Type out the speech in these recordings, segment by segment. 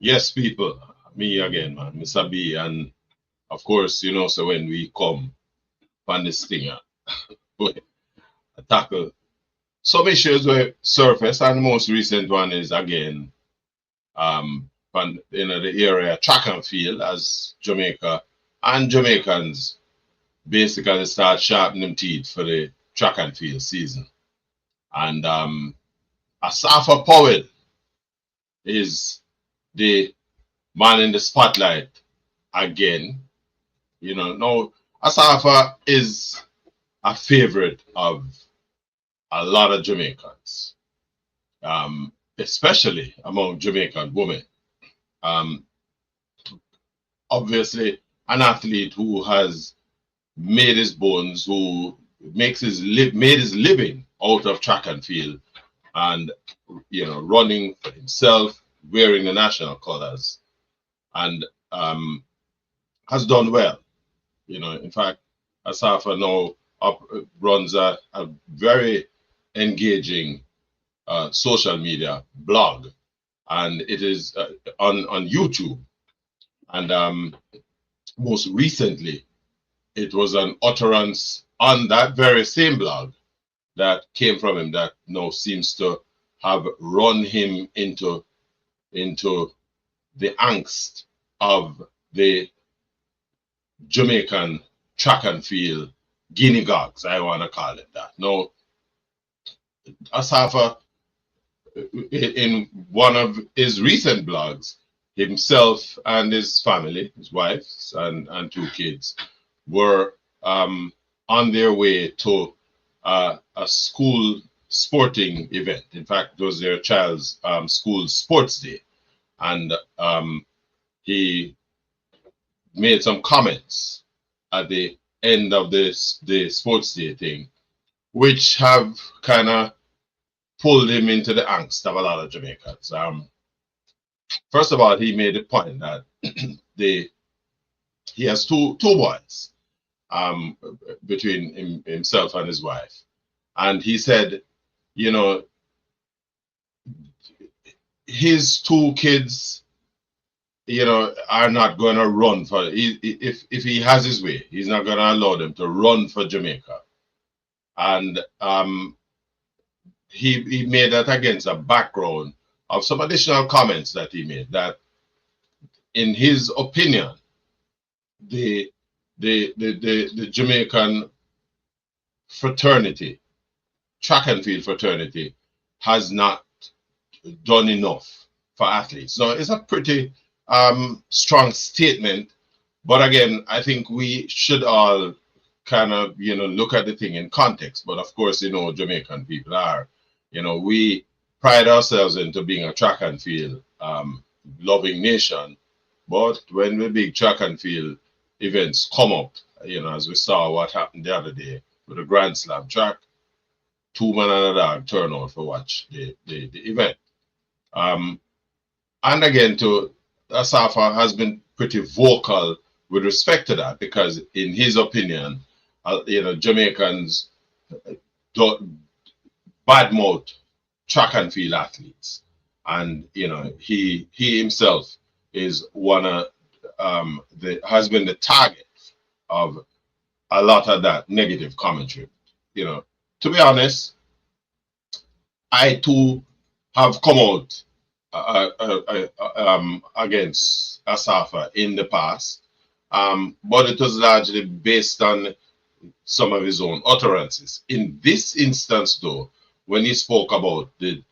Yes, people, me again, man, Mr. B, and of course, so when we come on this thing, we tackle some issues where surface, and the most recent one is again, the area track and field as Jamaica and Jamaicans basically start sharpening teeth for the track and field season, and Asafa Powell is the man in the spotlight again. Now Asafa is a favorite of a lot of Jamaicans, especially among Jamaican women. Um, Obviously, an athlete who has made his bones, who made his living out of track and field, and running for himself, wearing the national colors, and has done well. In fact, Asafa now runs a very engaging social media blog, and it is on YouTube. And most recently, it was an utterance on that very same blog that came from him that now seems to have run him into the angst of the Jamaican track and field guinea gogs, I want to call it that. Now, Asafa, in one of his recent blogs, himself and his family, his wife and two kids, were on their way to a school sporting event. In fact, it was their child's school sports day. And he made some comments at the end of the sports day thing, which have kind of pulled him into the angst of a lot of Jamaicans. First of all, he made the point that he has two boys between himself and his wife, and he said, you know, his two kids, are not going to run for if he has his way, he's not going to allow them to run for Jamaica, and he made that against a background of some additional comments that he made that, in his opinion, the Jamaican fraternity, track and field fraternity, has not done enough for athletes. Now, it's a pretty strong statement, but again, I think we should all kind of look at the thing in context. But of course, Jamaican people are, we pride ourselves into being a track and field loving nation. But when the big track and field events come up, as we saw what happened the other day with the Grand Slam track, two man and a dog turn out for watch the event. And again, to Asafa has been pretty vocal with respect to that, because in his opinion, Jamaicans don't badmouth track and field athletes, and he himself is one of has been the target of a lot of that negative commentary. To be honest, I too have come out against Asafa in the past, but it was largely based on some of his own utterances. In this instance, though, when he spoke about the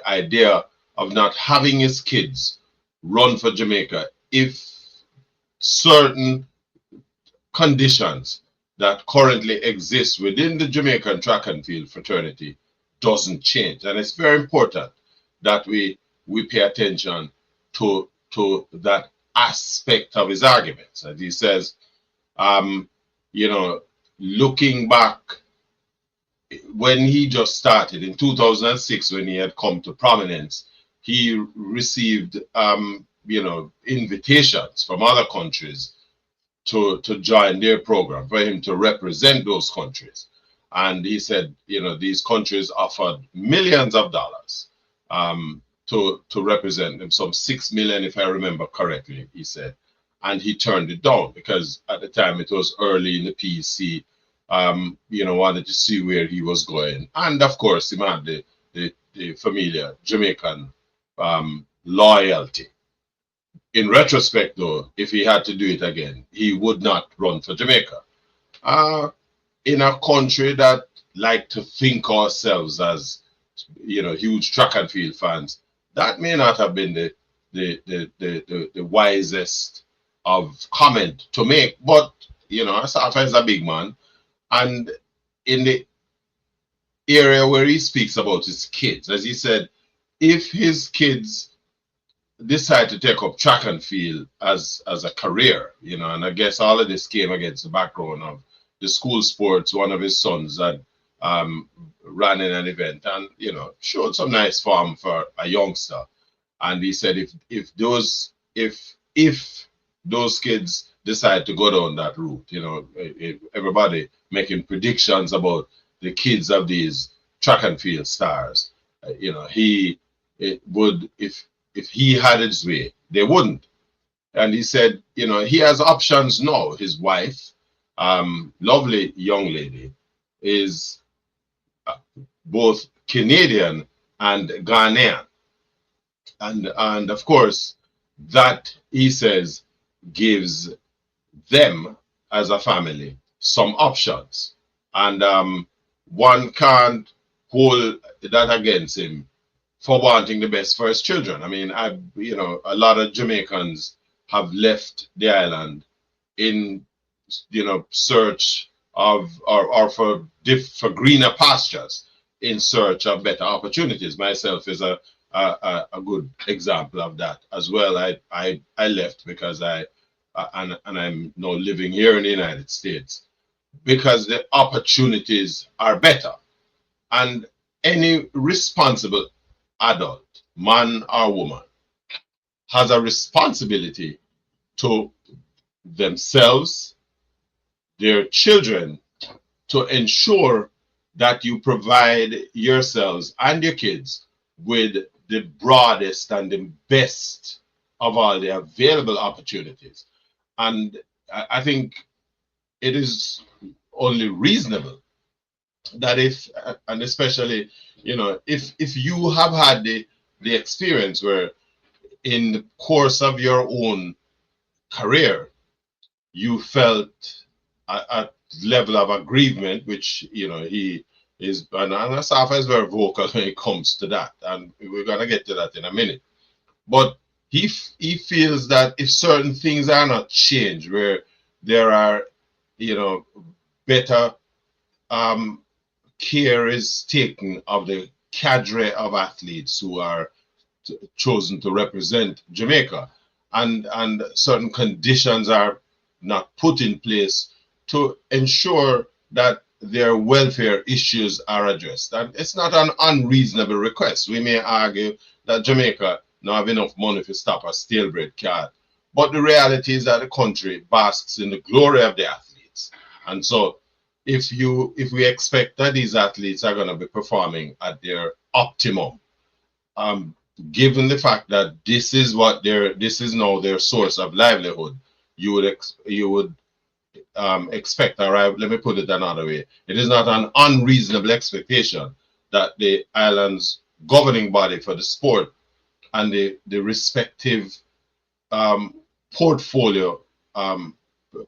idea of not having his kids run for Jamaica if certain conditions that currently exist within the Jamaican track and field fraternity doesn't change. And it's very important that we pay attention to that aspect of his arguments. As he says, looking back, when he just started in 2006, when he had come to prominence, he received invitations from other countries to join their program, for him to represent those countries. And he said, these countries offered millions of dollars to represent them, some 6 million, if I remember correctly, he said. And he turned it down because at the time it was early in the PC, wanted to see where he was going. And of course, he had the familiar Jamaican loyalty. In retrospect, though, if he had to do it again, he would not run for Jamaica. In a country that like to think ourselves as, huge track and field fans, that may not have been the wisest of comment to make. But Asafa is a big man, and in the area where he speaks about his kids, as he said, if his kids decide to take up track and field as a career, and I guess all of this came against the background of the school sports. One of his sons had ran in an event and showed some nice form for a youngster, and he said if those kids decide to go down that route, everybody making predictions about the kids of these track and field stars, he would, if he had his way, they wouldn't. And he said, he has options now. His wife, lovely young lady, is both Canadian and Ghanaian. And of course, that, he says, gives them as a family some options. And one can't hold that against him for wanting the best for his children. I mean, a lot of Jamaicans have left the island in, search of or for greener pastures, in search of better opportunities. Myself is a good example of that as well. I left because and I'm now living here in the United States because the opportunities are better, and any responsible adult, man or woman, has a responsibility to themselves, their children, to ensure that you provide yourselves and your kids with the broadest and the best of all the available opportunities. And I think it is only reasonable that and especially, if you have had the experience where in the course of your own career, you felt a level of aggrievement, which, he is, and Asafa is very vocal when it comes to that. And we're going to get to that in a minute. But he feels that if certain things are not changed, where there are, better care is taken of the cadre of athletes who are chosen to represent Jamaica, and certain conditions are not put in place to ensure that their welfare issues are addressed. And it's not an unreasonable request. We may argue that Jamaica don't have enough money to stop a stalebred cat, but the reality is that the country basks in the glory of the athletes. And so if we expect that these athletes are going to be performing at their optimum, given the fact that this is now their source of livelihood, you would expect, or let me put it another way, it is not an unreasonable expectation that the island's governing body for the sport and the respective portfolio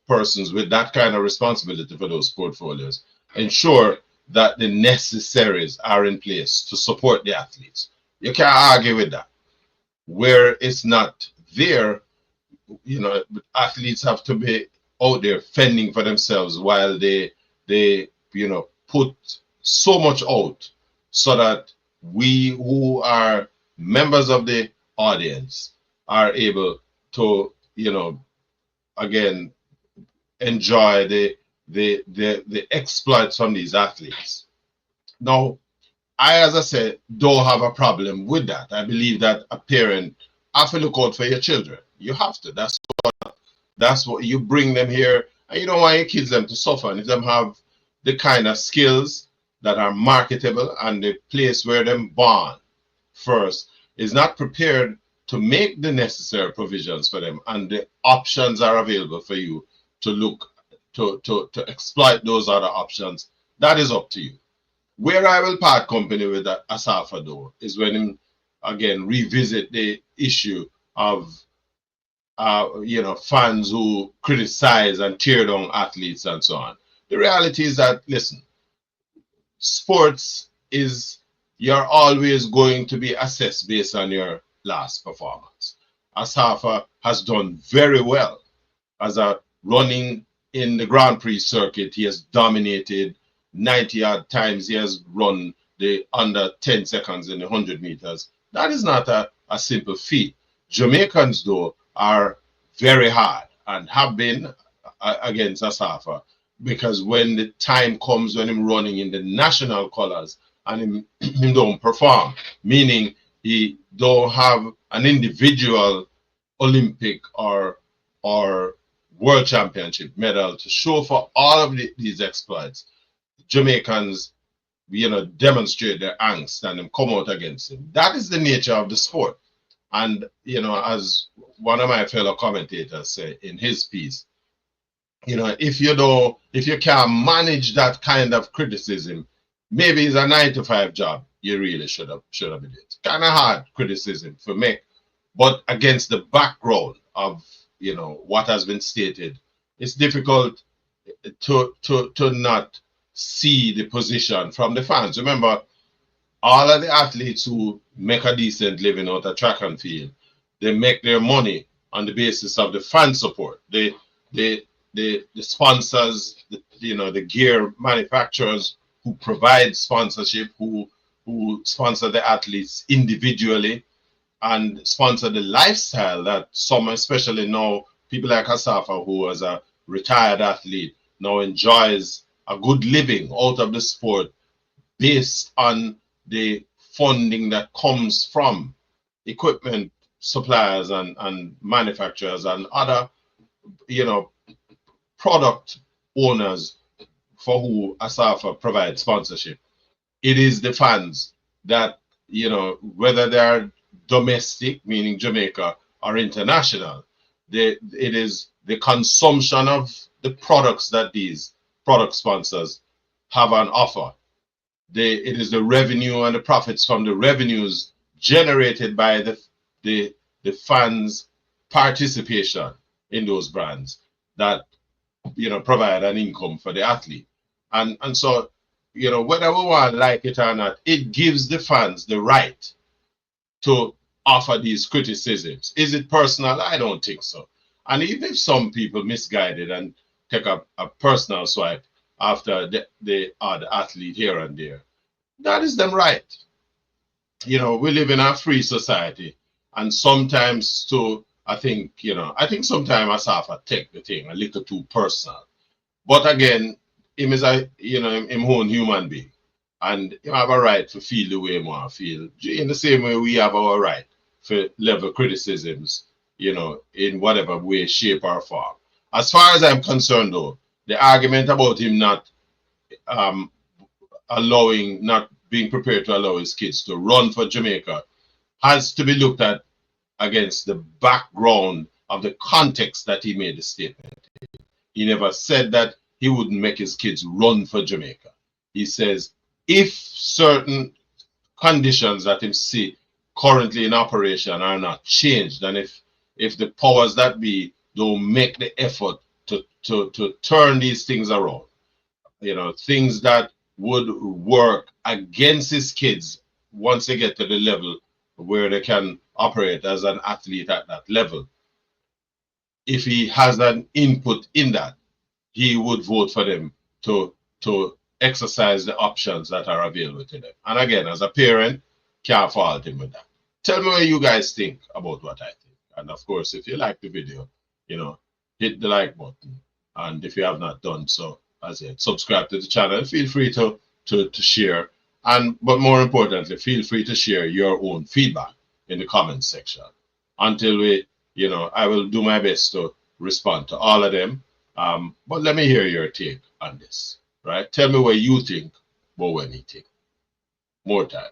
persons with that kind of responsibility for those portfolios ensure that the necessaries are in place to support the athletes. You can't argue with that. Where it's not there, athletes have to be out there fending for themselves while they put so much out so that we who are members of the audience are able to, again, enjoy the exploits from these athletes. Now, as I said, don't have a problem with that. I believe that a parent have to look out for your children. You have to. That's what you bring them here, and you don't want your kids them to suffer. And if them have the kind of skills that are marketable and the place where them born first, is not prepared to make the necessary provisions for them, and the options are available for you to look to exploit those other options, that is up to you. Where I will part company with that Asafa though is when him again revisit the issue of fans who criticize and tear down athletes and so on. The reality is that, listen, sports is, you're always going to be assessed based on your last performance. Asafa has done very well as a running in the Grand Prix circuit. He has dominated 90 odd times. He has run the under 10 seconds in the 100 meters. That is not a simple feat. Jamaicans, though, are very hard and have been against Asafa, because when the time comes when him running in the national colors and him don't perform, meaning he don't have an individual Olympic or World Championship medal to show for all of these exploits, Jamaicans, demonstrate their angst and come out against him. That is the nature of the sport. And, as one of my fellow commentators said in his piece, if you can't manage that kind of criticism, maybe it's a 9-to-5 job you really should have been doing. It's kind of hard criticism for me, but against the background of what has been stated, it's difficult to not see the position from the fans. Remember, all of the athletes who make a decent living out of track and field, they make their money on the basis of the fan support. The sponsors, the gear manufacturers who provide sponsorship, who sponsor the athletes individually and sponsor the lifestyle that some, especially now, people like Asafa, who is a retired athlete, now enjoys a good living out of the sport based on the funding that comes from equipment suppliers and manufacturers and other, product owners for who Asafa provides sponsorship. It is the fans that, whether they are domestic, meaning Jamaica, or international, it is the consumption of the products that these product sponsors have on offer. It is the revenue and the profits from the revenues generated by the fans' participation in those brands that provide an income for the athlete. And so, whether we want to like it or not, it gives the fans the right to offer these criticisms. Is it personal? I don't think so. And even if some people misguided and take a personal swipe after the odd athlete here and there, that is them right. We live in a free society, and sometimes too, I think sometimes Asafa take the thing a little too personal. But again, him is him own human being, and he have a right to feel the way he want to feel. In the same way we have our right for level criticisms, in whatever way, shape, or form. As far as I'm concerned, though, the argument about him not being prepared to allow his kids to run for Jamaica has to be looked at against the background of the context that he made the statement. He never said that he wouldn't make his kids run for Jamaica. He says if certain conditions that him see currently in operation are not changed, and if the powers that be don't make the effort to turn these things around, things that would work against his kids once they get to the level where they can operate as an athlete at that level. If he has an input in that, he would vote for them to exercise the options that are available to them. And again, as a parent, can't fault him with that. Tell me what you guys think about what I think. And of course, if you like the video, hit the like button. And if you have not done so, as yet, subscribe to the channel. Feel free to share. But more importantly, feel free to share your own feedback in the comments section. Until I will do my best to respond to all of them. But let me hear your take on this, right? Tell me what you think about anything. More time.